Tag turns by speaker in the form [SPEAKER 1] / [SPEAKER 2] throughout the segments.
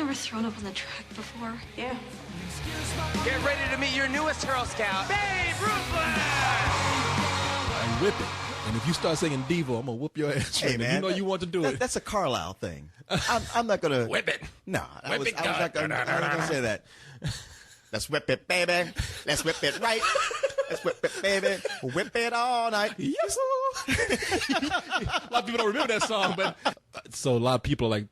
[SPEAKER 1] ever thrown up on the track before?
[SPEAKER 2] Yeah.
[SPEAKER 3] Get ready to meet your newest Girl Scout, Babe Ruthless!
[SPEAKER 4] And whip it. And if you start singing Devo, I'm gonna whoop your ass.
[SPEAKER 5] Hey, man,
[SPEAKER 4] you know you want to do it.
[SPEAKER 5] That's a Carlisle thing. I'm not gonna
[SPEAKER 4] whip it.
[SPEAKER 5] No, I was not gonna say that. Let's whip it, baby. Let's whip it right. Let's whip it, baby. Whip it all night.
[SPEAKER 4] Yes. A lot of people don't remember that song, but so a lot of people are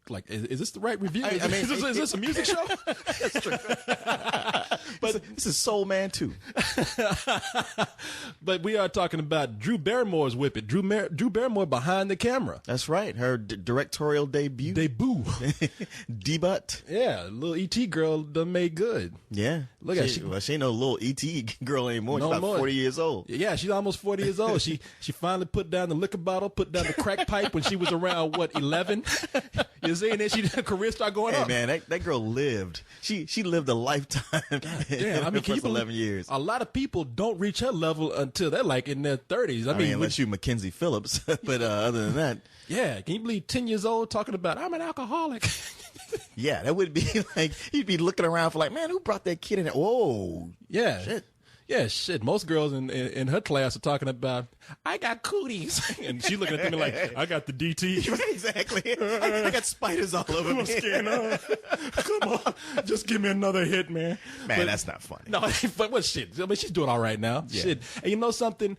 [SPEAKER 4] like, is this the right review?
[SPEAKER 5] I mean,
[SPEAKER 4] is this a music show?
[SPEAKER 5] That's true. But this is Soul Man too.
[SPEAKER 4] But we are talking about Drew Barrymore's Whip It. Drew Barrymore behind the camera.
[SPEAKER 5] That's right. Her directorial debut. Debut.
[SPEAKER 4] Yeah, little E.T. girl done made good.
[SPEAKER 5] Yeah.
[SPEAKER 4] Look at
[SPEAKER 5] she ain't no little E.T. girl anymore. She's about 40 years old.
[SPEAKER 4] Yeah, she's almost 40 years old. She finally put down the liquor bottle, put down the crack pipe when she was around, 11? You see, and then her career started going up.
[SPEAKER 5] Hey, man, that girl lived. She lived a lifetime.
[SPEAKER 4] Yeah, I mean,
[SPEAKER 5] for 11 years.
[SPEAKER 4] A lot of people don't reach her level until they're like in their 30s. I mean,
[SPEAKER 5] unless you're Mackenzie Phillips. But other than that.
[SPEAKER 4] Yeah, can you believe 10 years old talking about, I'm an alcoholic?
[SPEAKER 5] Yeah, that would be like, you'd be looking around for like, man, who brought that kid in there? Whoa.
[SPEAKER 4] Yeah.
[SPEAKER 5] Shit.
[SPEAKER 4] Yeah, shit. Most girls in her class are talking about, I got cooties. And she looking at me like, I got the DT.
[SPEAKER 5] Exactly. I got spiders all over me.
[SPEAKER 4] Skin, come on. Just give me another hit, man.
[SPEAKER 5] Man, that's not funny.
[SPEAKER 4] No, but what shit? I mean, she's doing all right now.
[SPEAKER 5] Yeah.
[SPEAKER 4] Shit. And you know something?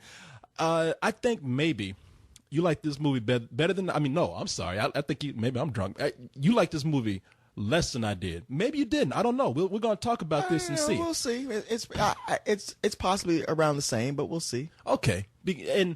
[SPEAKER 4] I think maybe you like this movie better than, no, I'm sorry. I think maybe I'm drunk. You like this movie less than I did. Maybe you didn't. I don't know. We're going to talk about this and see.
[SPEAKER 5] We'll see. It's possibly around the same, but we'll see.
[SPEAKER 4] Okay. And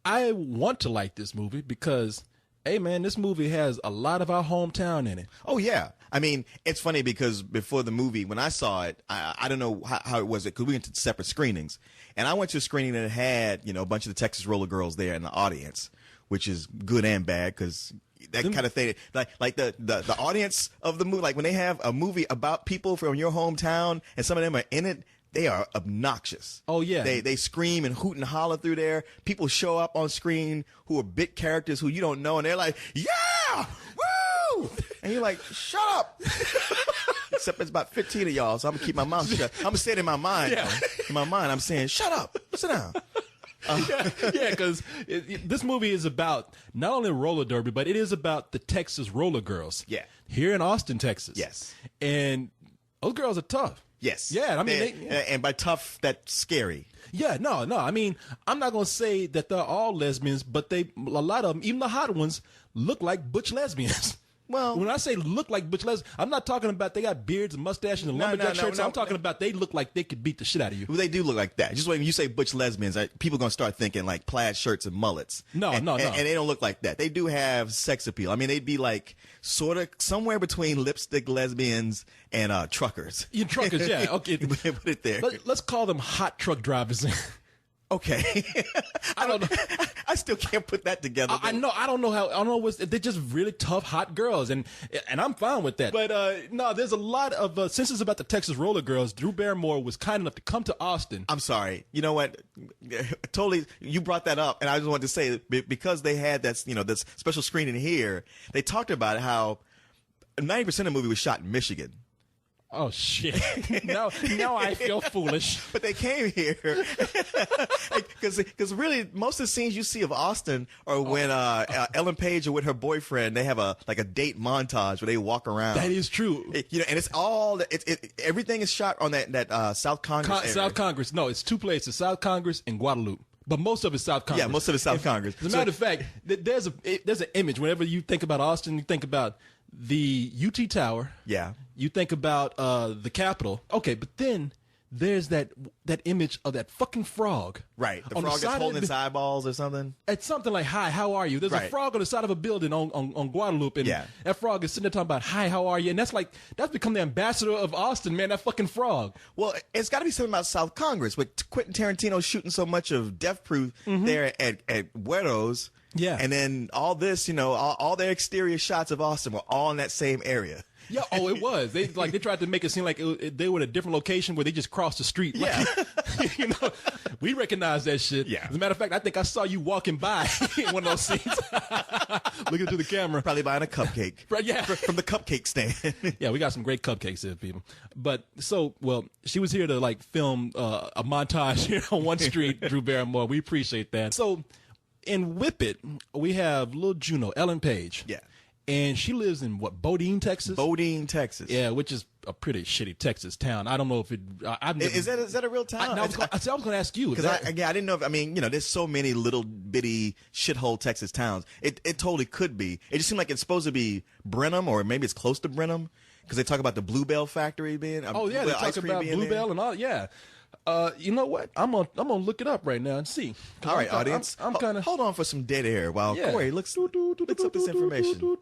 [SPEAKER 4] I want to like this movie because, hey, man, this movie has a lot of our hometown in it.
[SPEAKER 5] Oh, yeah. I mean, it's funny because before the movie, when I saw it, I don't know how it was, because we went to separate screenings. And I went to a screening that had, a bunch of the Texas Roller Girls there in the audience, which is good and bad because that kind of thing, like the audience of the movie, like when they have a movie about people from your hometown and some of them are in it, they are obnoxious.
[SPEAKER 4] Oh, yeah.
[SPEAKER 5] They scream and hoot and holler through there. People show up on screen who are bit characters who you don't know, and they're like, yeah, woo! And you're like, shut up. Except it's about 15 of y'all, so I'm going to keep my mouth shut. I'm going to say it in my mind.
[SPEAKER 4] Yeah.
[SPEAKER 5] In my mind, I'm saying, shut up. Sit down.
[SPEAKER 4] Yeah, because this movie is about not only roller derby, but it is about the Texas Roller Girls.
[SPEAKER 5] Yeah.
[SPEAKER 4] Here in Austin, Texas.
[SPEAKER 5] Yes.
[SPEAKER 4] And those girls are tough.
[SPEAKER 5] Yes.
[SPEAKER 4] Yeah, I mean,
[SPEAKER 5] and by tough, that's scary.
[SPEAKER 4] Yeah, no. I mean, I'm not going to say that they're all lesbians, but a lot of them, even the hot ones, look like butch lesbians.
[SPEAKER 5] Well,
[SPEAKER 4] when I say look like butch lesbians, I'm not talking about they got beards and mustaches and lumberjack shirts. I'm talking about they look like they could beat the shit out of you.
[SPEAKER 5] Well, they do look like that. Just when you say butch lesbians, people are going to start thinking like plaid shirts and mullets.
[SPEAKER 4] No.
[SPEAKER 5] And they don't look like that. They do have sex appeal. I mean, they'd be like sort of somewhere between lipstick lesbians and truckers.
[SPEAKER 4] You truckers, yeah. Okay.
[SPEAKER 5] Put it there.
[SPEAKER 4] Let's call them hot truck drivers.
[SPEAKER 5] Okay. I don't know. I still can't put that together.
[SPEAKER 4] I know. I don't know how. I don't know what's. They're just really tough, hot girls, and I'm fine with that. But no, there's a lot of since it's about the Texas Roller Girls. Drew Barrymore was kind enough to come to Austin.
[SPEAKER 5] I'm sorry. You know what? Totally. You brought that up, and I just wanted to say because they had that this special screening here, they talked about how 90% of the movie was shot in Michigan.
[SPEAKER 4] Oh shit! Now I feel foolish.
[SPEAKER 5] But they came here because really most of the scenes you see of Austin are when Ellen Page are with her boyfriend. They have a date montage where they walk around.
[SPEAKER 4] That is true.
[SPEAKER 5] And it's all everything is shot on that South Congress area.
[SPEAKER 4] South Congress. No, it's two places: South Congress and Guadalupe. But most of it's South Congress.
[SPEAKER 5] Yeah, most of it's South Congress.
[SPEAKER 4] As a matter of fact, there's an image. Whenever you think about Austin, you think about the UT Tower.
[SPEAKER 5] Yeah.
[SPEAKER 4] You think about the Capitol. Okay, but then there's that image of that fucking frog.
[SPEAKER 5] Right. The frog that's holding its eyeballs or something.
[SPEAKER 4] It's something like, hi, how are you? There's a frog on the side of a building on Guadalupe, and that frog is sitting there talking about, hi, how are you? And that's become the ambassador of Austin, man, that fucking frog.
[SPEAKER 5] Well, it's got to be something about South Congress with Quentin Tarantino shooting so much of Death Proof there at Güeros.
[SPEAKER 4] Yeah.
[SPEAKER 5] And then all this, all their exterior shots of Austin were all in that same area.
[SPEAKER 4] Yeah, it was. They tried to make it seem like they were in a different location where they just crossed the street.
[SPEAKER 5] Yeah.
[SPEAKER 4] Like, we recognize that shit.
[SPEAKER 5] Yeah.
[SPEAKER 4] As a matter of fact, I think I saw you walking by in one of those scenes, looking through the camera.
[SPEAKER 5] Probably buying a cupcake.
[SPEAKER 4] Right, yeah.
[SPEAKER 5] From the cupcake stand.
[SPEAKER 4] Yeah, we got some great cupcakes there, people. But she was here to film a montage here on one street, Drew Barrymore. We appreciate that. So in Whip It, we have little Juno, Ellen Page.
[SPEAKER 5] Yeah.
[SPEAKER 4] And she lives in Bodine, Texas?
[SPEAKER 5] Bodine, Texas.
[SPEAKER 4] Yeah, which is a pretty shitty Texas town. I don't know if it. I've never,
[SPEAKER 5] is that a real town?
[SPEAKER 4] I was going to ask you
[SPEAKER 5] because I didn't know. There's so many little bitty shithole Texas towns. It totally could be. It just seemed like it's supposed to be Brenham, or maybe it's close to Brenham, because they talk about the Bluebell factory being.
[SPEAKER 4] Oh yeah, they talk about Bluebell and all. Yeah. You know what? I'm gonna look it up right now and see.
[SPEAKER 5] All right, audience.
[SPEAKER 4] I'm kind of
[SPEAKER 5] hold on for some dead air while Korey looks up this information.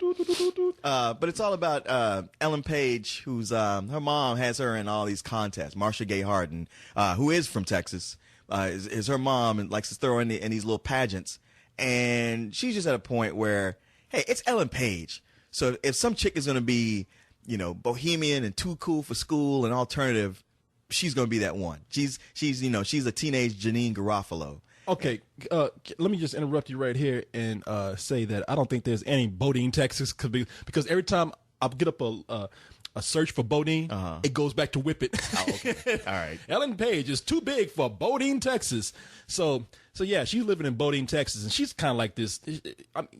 [SPEAKER 5] But it's all about Ellen Page, who's her mom has her in all these contests. Marcia Gay Harden, who is from Texas, is her mom and likes to throw in these little pageants. And she's just at a point where, hey, it's Ellen Page. So if some chick is gonna be, bohemian and too cool for school and alternative, she's going to be that one. She's a teenage Janine Garofalo.
[SPEAKER 4] Okay, let me just interrupt you right here and say that I don't think there's any Bodine, Texas, because every time I get up a search for Bodine, it goes back to Whip It.
[SPEAKER 5] Oh, okay. All right.
[SPEAKER 4] Ellen Page is too big for Bodine, Texas. So yeah, she's living in Bodine, Texas, and she's kind of like this.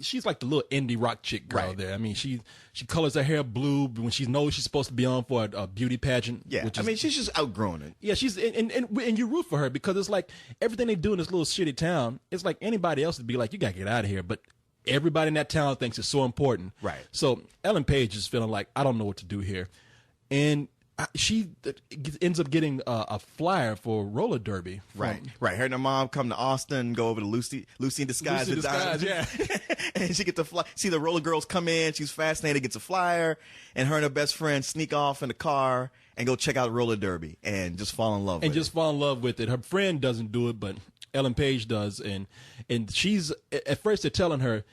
[SPEAKER 4] She's like the little indie rock chick girl there. I mean, she colors her hair blue when she knows she's supposed to be on for a beauty pageant.
[SPEAKER 5] Yeah, she's just outgrowing it.
[SPEAKER 4] Yeah, she's and you root for her because it's like everything they do in this little shitty town. It's like anybody else would be like, you gotta get out of here, but everybody in that town thinks it's so important.
[SPEAKER 5] Right.
[SPEAKER 4] So Ellen Page is feeling like, I don't know what to do here, and she ends up getting a flyer for roller derby.
[SPEAKER 5] Right. Her and her mom come to Austin, go over to Lucy in Disguise.
[SPEAKER 4] Yeah.
[SPEAKER 5] And she gets to see the roller girls come in. She's fascinated, gets a flyer, and her and her best friend sneak off in the car and go check out roller derby and just fall in love with it.
[SPEAKER 4] Fall in love with it. Her friend doesn't do it, but Ellen Page does, and she's at first they're telling her,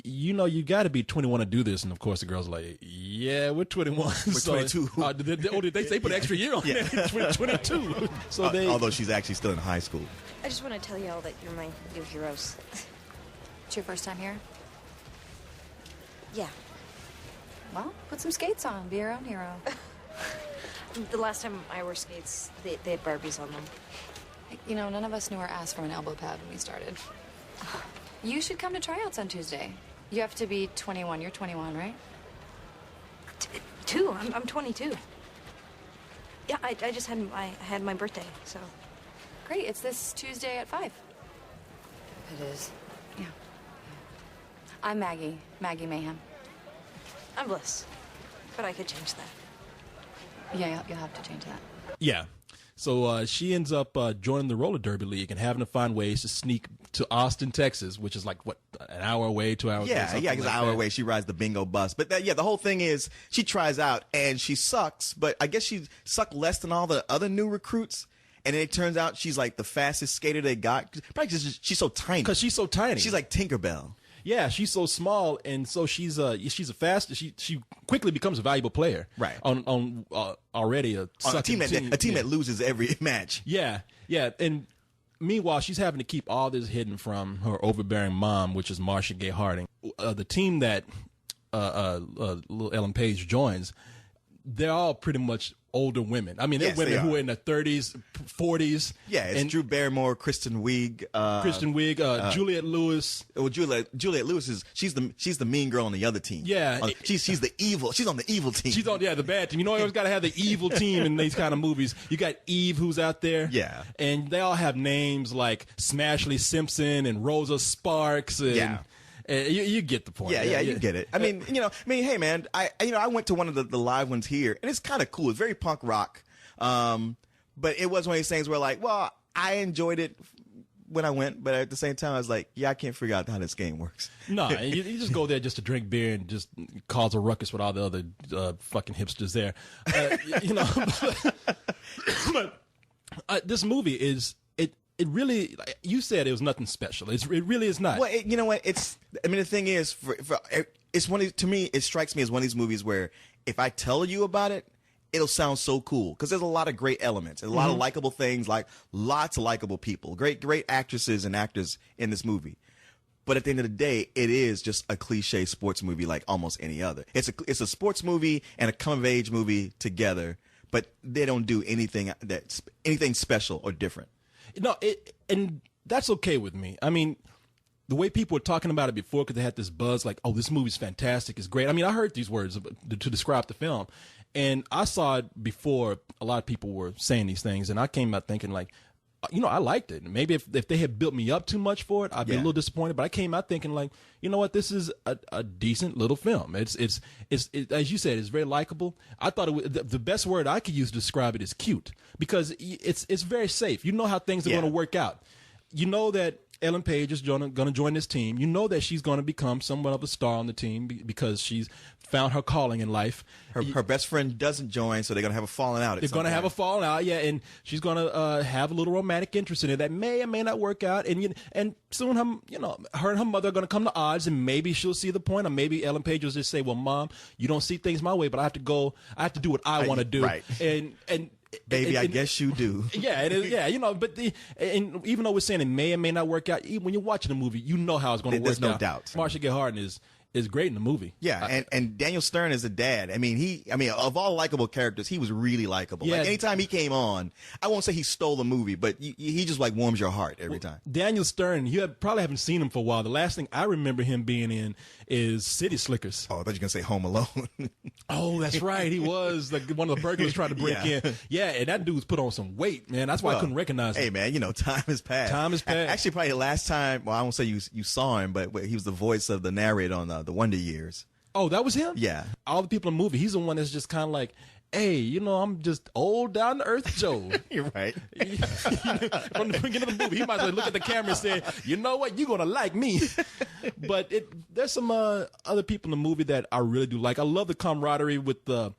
[SPEAKER 4] you got to be 21 to do this, and of course the girls are like, yeah, we're 21.
[SPEAKER 5] We're 22.
[SPEAKER 4] Did they put an extra year on it? 22. So
[SPEAKER 5] although she's actually still in high school.
[SPEAKER 1] I just want to tell y'all that you're my new heroes.
[SPEAKER 2] It's your first time here?
[SPEAKER 1] Yeah.
[SPEAKER 2] Well, put some skates on. Be your own hero.
[SPEAKER 1] The last time I wore skates, they had Barbies on them.
[SPEAKER 2] None of us knew our ass from an elbow pad when we started. You should come to tryouts on Tuesday. You have to be 21. You're 21, right?
[SPEAKER 1] I'm 22. Yeah, I just had my birthday, so.
[SPEAKER 2] Great. It's this Tuesday at 5.
[SPEAKER 1] It is.
[SPEAKER 2] Yeah. I'm Maggie Mayhem.
[SPEAKER 1] I'm Bliss, but I could change that.
[SPEAKER 2] Yeah, you'll have to change that.
[SPEAKER 4] Yeah. So she ends up joining the roller derby league and having to find ways to sneak to Austin, Texas, which is like, an hour away, 2 hours away?
[SPEAKER 5] Yeah, because an hour away, she rides the bingo bus. But the whole thing is she tries out and she sucks, but I guess she sucked less than all the other new recruits. And it turns out she's like the fastest skater they got. Probably because she's so tiny.
[SPEAKER 4] Because she's so tiny.
[SPEAKER 5] She's like Tinkerbell.
[SPEAKER 4] Yeah, she's so small, and so she's a fast. She quickly becomes a valuable player.
[SPEAKER 5] Right.
[SPEAKER 4] On already a
[SPEAKER 5] team that loses every match.
[SPEAKER 4] Yeah, and meanwhile she's having to keep all this hidden from her overbearing mom, which is Marcia Gay Harding. The team that little Ellen Page joins, they're all pretty much older women. I mean, they're women who are in their 30s, 40s.
[SPEAKER 5] Yeah, it's Drew Barrymore, Kristen Wiig,
[SPEAKER 4] Juliette Lewis.
[SPEAKER 5] Well, Juliette Lewis she's the mean girl on the other team.
[SPEAKER 4] Yeah,
[SPEAKER 5] she's the evil. She's on the evil team.
[SPEAKER 4] She's on the bad team. You always got to have the evil team in these kind of movies. You got Eve, who's out there.
[SPEAKER 5] Yeah,
[SPEAKER 4] and they all have names like Smashley Simpson and Rosa Sparks. And, you get the point.
[SPEAKER 5] Yeah, you get it. I mean, hey, man, I went to one of the live ones here, and it's kind of cool. It's very punk rock, but it was one of these things where, like, well, I enjoyed it when I went, but at the same time, I was like, yeah, I can't figure out how this game works.
[SPEAKER 4] No, you just go there just to drink beer and just cause a ruckus with all the other fucking hipsters there, But this movie it really, like you said, it was nothing special. It really is not.
[SPEAKER 5] Well, you know what? I mean, the thing is, it's one of these, to me, it strikes me as one of these movies where if I tell you about it, it'll sound so cool because there's a lot of great elements, and a lot of likable things, like lots of likable people, great actresses and actors in this movie. But at the end of the day, it is just a cliche sports movie like almost any other. It's a sports movie and a come-of-age movie together, but they don't do anything special or different.
[SPEAKER 4] No, and that's okay with me. I mean, the way people were talking about it before, because they had this buzz like, oh, this movie's fantastic, it's great. I mean, I heard these words to describe the film, and I saw it before a lot of people were saying these things, and I came out thinking like, I liked it. Maybe if they had built me up too much for it, I'd be a little disappointed. But I came out thinking like, you know what, this is a decent little film. It's as you said, it's very likable. I thought the best word I could use to describe it is cute, because it's very safe. You know how things are going to work out. You know that Ellen Page is going to join this team. You know that she's going to become somewhat of a star on the team because she's found her calling in life.
[SPEAKER 5] Her best friend doesn't join, so they're going to have a falling out.
[SPEAKER 4] They're going to have a falling out, yeah, and she's going to have a little romantic interest in it that may or may not work out, and soon her and her mother are going to come to odds, and maybe she'll see the point, or maybe Ellen Page will just say, "Well, Mom, you don't see things my way, but I have to do what I want to do,"
[SPEAKER 5] right?
[SPEAKER 4] And
[SPEAKER 5] baby, I guess you do.
[SPEAKER 4] Yeah, but and even though we're saying it may or may not work out, when you're watching the movie, you know how it's going to work out.
[SPEAKER 5] There's no doubt.
[SPEAKER 4] Marsha Gay Harden is great in the movie.
[SPEAKER 5] Yeah, and Daniel Stern is the dad. I mean, of all likable characters, he was really likable.
[SPEAKER 4] Yeah.
[SPEAKER 5] Like anytime he came on, I won't say he stole the movie, but he just like warms your heart every time.
[SPEAKER 4] Daniel Stern, probably haven't seen him for a while. The last thing I remember him being in is City Slickers.
[SPEAKER 5] Oh, I thought you were gonna say Home Alone.
[SPEAKER 4] Oh, that's right. He was like one of the burglars trying to break in. Yeah, and that dude's put on some weight, man. That's why I couldn't recognize him.
[SPEAKER 5] Hey, man, time has passed.
[SPEAKER 4] Time has passed.
[SPEAKER 5] Actually, probably the last time. Well, I won't say you saw him, but he was the voice of the narrator on the Wonder Years.
[SPEAKER 4] Oh, that was him?
[SPEAKER 5] Yeah.
[SPEAKER 4] All the people in the movie, he's the one that's just kind of like, hey, I'm just old down to earth Joe.
[SPEAKER 5] You're right.
[SPEAKER 4] From the beginning of the movie, he might as well look at the camera and say, you know what, you're going to like me. But there's some other people in the movie that I really do like. I love the camaraderie with the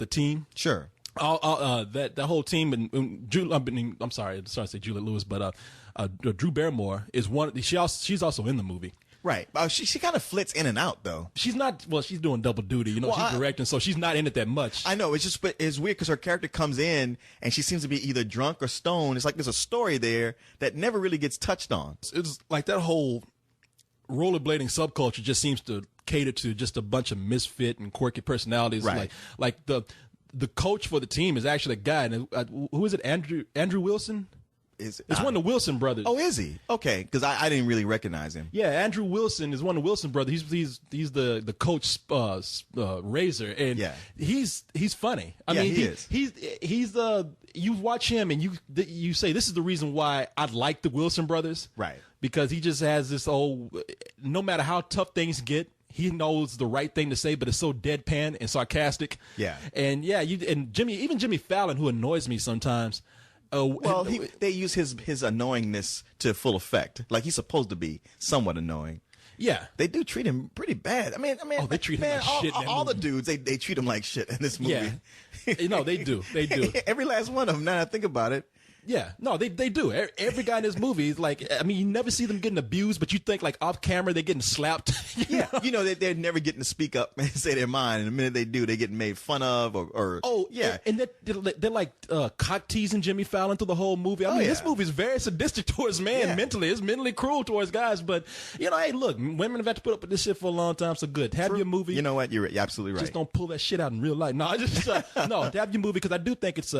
[SPEAKER 4] team.
[SPEAKER 5] Sure.
[SPEAKER 4] That whole team, and I'm sorry to say Juliette Lewis, but Drew Barrymore is one. She's also in the movie.
[SPEAKER 5] Right. She kind of flits in and out, though.
[SPEAKER 4] She's not. Well, she's doing double duty. She's directing, so she's not in it that much.
[SPEAKER 5] I know. But it's weird because her character comes in and she seems to be either drunk or stoned. It's like there's a story there that never really gets touched on.
[SPEAKER 4] It's like that whole rollerblading subculture just seems to cater to just a bunch of misfit and quirky personalities.
[SPEAKER 5] Right.
[SPEAKER 4] Like the coach for the team is actually a guy. And who is it? Andrew Wilson. It's one of the Wilson brothers.
[SPEAKER 5] Oh, is he? Okay, because I didn't really recognize him.
[SPEAKER 4] Yeah, Andrew Wilson is one of the Wilson brothers. He's the coach Razor, and he's funny. I mean,
[SPEAKER 5] he is.
[SPEAKER 4] He's you watch him and you say this is the reason why I like the Wilson brothers,
[SPEAKER 5] right? Because
[SPEAKER 4] he just has this no matter how tough things get, he knows the right thing to say, but it's so deadpan and sarcastic.
[SPEAKER 5] Yeah,
[SPEAKER 4] and Jimmy Fallon, who annoys me sometimes.
[SPEAKER 5] They use his annoyingness to full effect. Like he's supposed to be somewhat annoying.
[SPEAKER 4] Yeah,
[SPEAKER 5] they do treat him pretty bad. I mean,
[SPEAKER 4] they treat him like shit.
[SPEAKER 5] All the dudes, they treat him like shit in this movie.
[SPEAKER 4] Yeah, they do. They do.
[SPEAKER 5] Every last one of them. Now that I think about it.
[SPEAKER 4] Yeah, no, they do. Every guy in this movie is like, I mean, you never see them getting abused, but you think like off camera they're getting slapped.
[SPEAKER 5] They're never getting to speak up and say their mind, and the minute they do, they're getting made fun of
[SPEAKER 4] and they're like cock teasing Jimmy Fallon through the whole movie. I mean, this movie is very sadistic towards men mentally. It's mentally cruel towards guys, but hey, look, women have had to put up with this shit for a long time. So good, have your movie.
[SPEAKER 5] You know what? You're absolutely right.
[SPEAKER 4] Just don't pull that shit out in real life. No, have your movie because I do think it's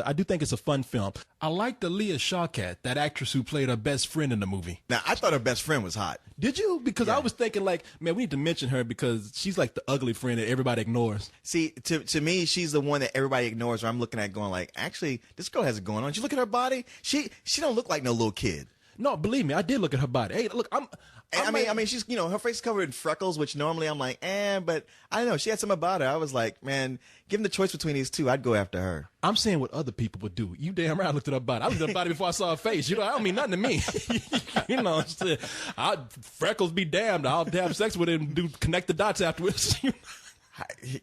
[SPEAKER 4] a fun film. I like the Leah Shawkat, that actress who played her best friend in the movie.
[SPEAKER 5] Now, I thought her best friend was hot.
[SPEAKER 4] Did you? Because I was thinking like, man, we need to mention her because she's like the ugly friend that everybody ignores.
[SPEAKER 5] See, to me, she's the one that everybody ignores where I'm looking at going like, actually, this girl has it going on. You look at her body, she don't look like no little kid.
[SPEAKER 4] No, believe me, I did look at her body. Hey, look,
[SPEAKER 5] I mean, she's, her face is covered in freckles, which normally I'm like, but I don't know. She had something about her. I was like, man, given the choice between these two, I'd go after her.
[SPEAKER 4] I'm saying what other people would do. You damn right I looked at her body. I looked at her body before I saw her face. I don't mean nothing to me. Freckles be damned. I'll have sex with her and connect the dots afterwards.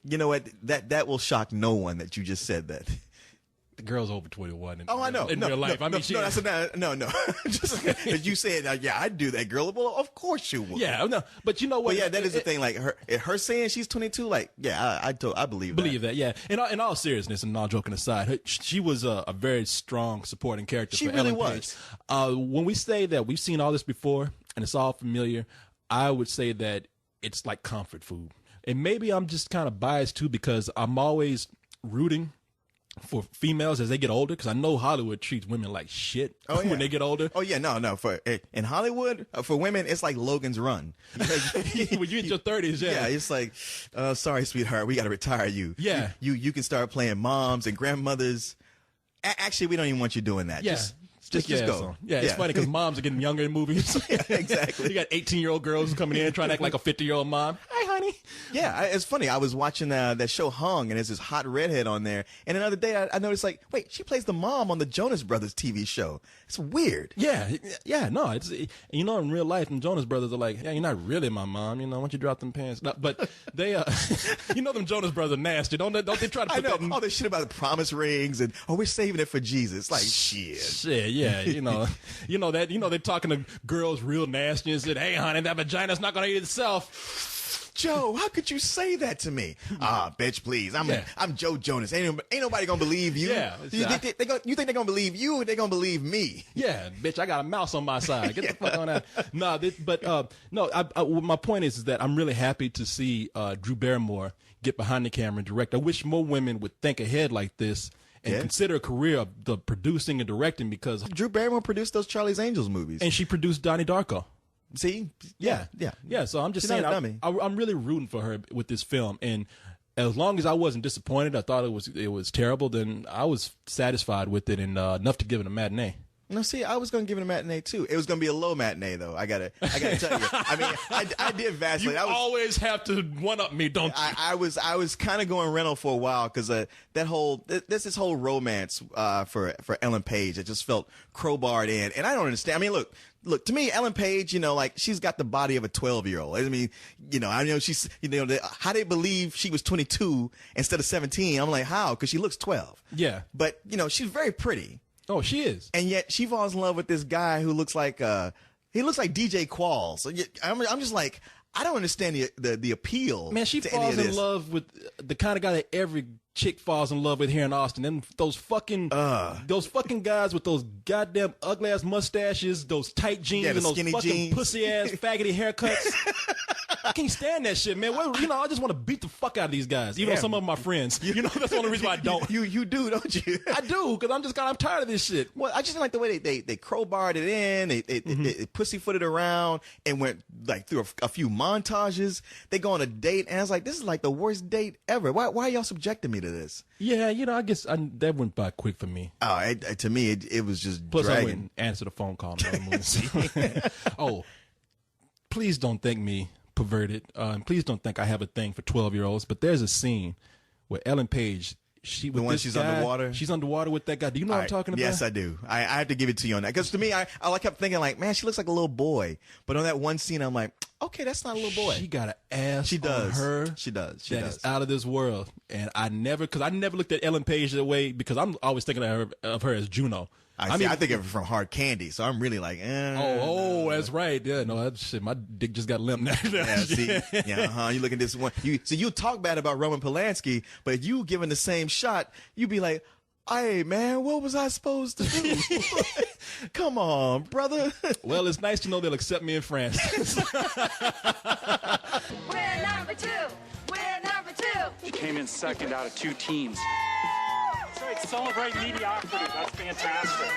[SPEAKER 5] You know what? That will shock no one that you just said that.
[SPEAKER 4] the girl's over 21.
[SPEAKER 5] Oh, I know.
[SPEAKER 4] In real life. I mean,
[SPEAKER 5] no. Just as you said, yeah, I'd do that, girl. Well, of course you would.
[SPEAKER 4] Yeah, no, but you know what?
[SPEAKER 5] But yeah, that is the thing. Like her saying she's 22. Like, yeah, I believe that.
[SPEAKER 4] Believe that, yeah. In all seriousness, and all joking aside, she was a very strong supporting character.
[SPEAKER 5] She
[SPEAKER 4] for
[SPEAKER 5] really
[SPEAKER 4] Ellen
[SPEAKER 5] was.
[SPEAKER 4] Page. When we say that we've seen all this before and it's all familiar, I would say that it's like comfort food. And maybe I'm just kind of biased too because I'm always rooting for females as they get older, because I know Hollywood treats women like shit when they get older.
[SPEAKER 5] Oh yeah, no. In Hollywood, for women, it's like Logan's Run.
[SPEAKER 4] When you in your 30s,
[SPEAKER 5] yeah, it's like, sorry, sweetheart, we got to retire you.
[SPEAKER 4] Yeah,
[SPEAKER 5] you can start playing moms and grandmothers. Actually, we don't even want you doing that.
[SPEAKER 4] Yeah.
[SPEAKER 5] Just go.
[SPEAKER 4] Yeah, it's funny because moms are getting younger in movies.
[SPEAKER 5] Yeah, exactly.
[SPEAKER 4] You got 18-year-old girls coming in trying to act like a 50-year-old mom. Hi, honey.
[SPEAKER 5] Yeah, it's funny. I was watching that show Hung, and there's this hot redhead on there. And another day, I noticed, like, wait, she plays the mom on the Jonas Brothers TV show. It's weird.
[SPEAKER 4] Yeah, no, it's, you know, in real life, the Jonas Brothers are like, yeah, you're not really my mom, you know, why don't you drop them pants? No, but they, you know, them Jonas Brothers are nasty, don't they try to put that in?
[SPEAKER 5] All this shit about the promise rings, and, we're saving it for Jesus. Like, shit,
[SPEAKER 4] yeah, you know they're talking to girls real nasty and said, hey, honey, that vagina's not going to eat itself.
[SPEAKER 5] Joe, how could you say that to me? Bitch, please. I'm Joe Jonas. Ain't nobody gonna believe you. Yeah. You think they're gonna believe you, or they gonna believe me?
[SPEAKER 4] Yeah, bitch, I got a mouse on my side. Get the fuck on that. No, my point is that I'm really happy to see Drew Barrymore get behind the camera and direct. I wish more women would think ahead like this and consider a career of the producing and directing, because
[SPEAKER 5] Drew Barrymore produced those Charlie's Angels movies.
[SPEAKER 4] And she produced Donnie Darko.
[SPEAKER 5] See? Yeah.
[SPEAKER 4] So I'm just saying, I'm really rooting for her with this film. And as long as I wasn't disappointed, I thought it was terrible, then I was satisfied with it and enough to give it a matinee.
[SPEAKER 5] No, see, I was going to give it a matinee too. It was going to be a low matinee though. I gotta tell you. I mean, I did vacillate.
[SPEAKER 4] You always have to one up me, don't you?
[SPEAKER 5] I was kind of going rental for a while because there's this whole romance for Ellen Page that just felt crowbarred in, and I don't understand. I mean, look, to me, Ellen Page, you know, like, she's got the body of a 12-year-old. I mean, you know, she's, you know, how they believe she was 22 instead of 17. I'm like, how? Because she looks 12.
[SPEAKER 4] Yeah.
[SPEAKER 5] But, you know, she's very pretty.
[SPEAKER 4] Oh, she is.
[SPEAKER 5] And yet she falls in love with this guy who looks like DJ Qualls. So I'm just like, I don't understand the appeal.
[SPEAKER 4] Man, she falls in love with the kind of guy that every chick falls in love with here in Austin. And those fucking guys with those goddamn ugly ass mustaches, those tight jeans, and those fucking pussy ass faggoty haircuts. I can't stand that shit, man. Well, you know, I just want to beat the fuck out of these guys, even though some of them are my friends. You know, that's the only reason why I don't.
[SPEAKER 5] You do, don't you?
[SPEAKER 4] I do, because I'm tired of this shit.
[SPEAKER 5] Well, I just didn't like the way they crowbarred it in, they pussyfooted around and went like through a few montages. They go on a date, and I was like, this is like the worst date ever. Why are y'all subjecting me to this?
[SPEAKER 4] Yeah, you know, I guess that went by quick for me.
[SPEAKER 5] Oh, to me, it was just
[SPEAKER 4] Plus,
[SPEAKER 5] dragging.
[SPEAKER 4] I wouldn't answer the phone call. Oh, please don't think me perverted. Please don't think I have a thing for 12-year-olds. But there's a scene where Ellen Page, she's
[SPEAKER 5] underwater.
[SPEAKER 4] She's underwater with that guy. Do you know what I'm talking about?
[SPEAKER 5] Yes, I do. I have to give it to you on that, because to me, I kept thinking like, man, she looks like a little boy. But on that one scene, I'm like, okay, that's not a little boy.
[SPEAKER 4] She got an ass.
[SPEAKER 5] She does.
[SPEAKER 4] On her.
[SPEAKER 5] She does.
[SPEAKER 4] That is out of this world. And I never looked at Ellen Page that way, because I'm always thinking of her as Juno.
[SPEAKER 5] I think of it from Hard Candy, so I'm really like,
[SPEAKER 4] Oh, that's right. Yeah, no, that shit. My dick just got limp now.
[SPEAKER 5] Yeah, see, you look at this one. You talk bad about Roman Polanski, but you given the same shot, you be like, hey man, what was I supposed to do? Come on, brother.
[SPEAKER 4] Well, it's nice to know they'll accept me in France.
[SPEAKER 6] We're number two.
[SPEAKER 7] She came in second out of 2 teams. That's right, celebrate mediocrity. That's fantastic.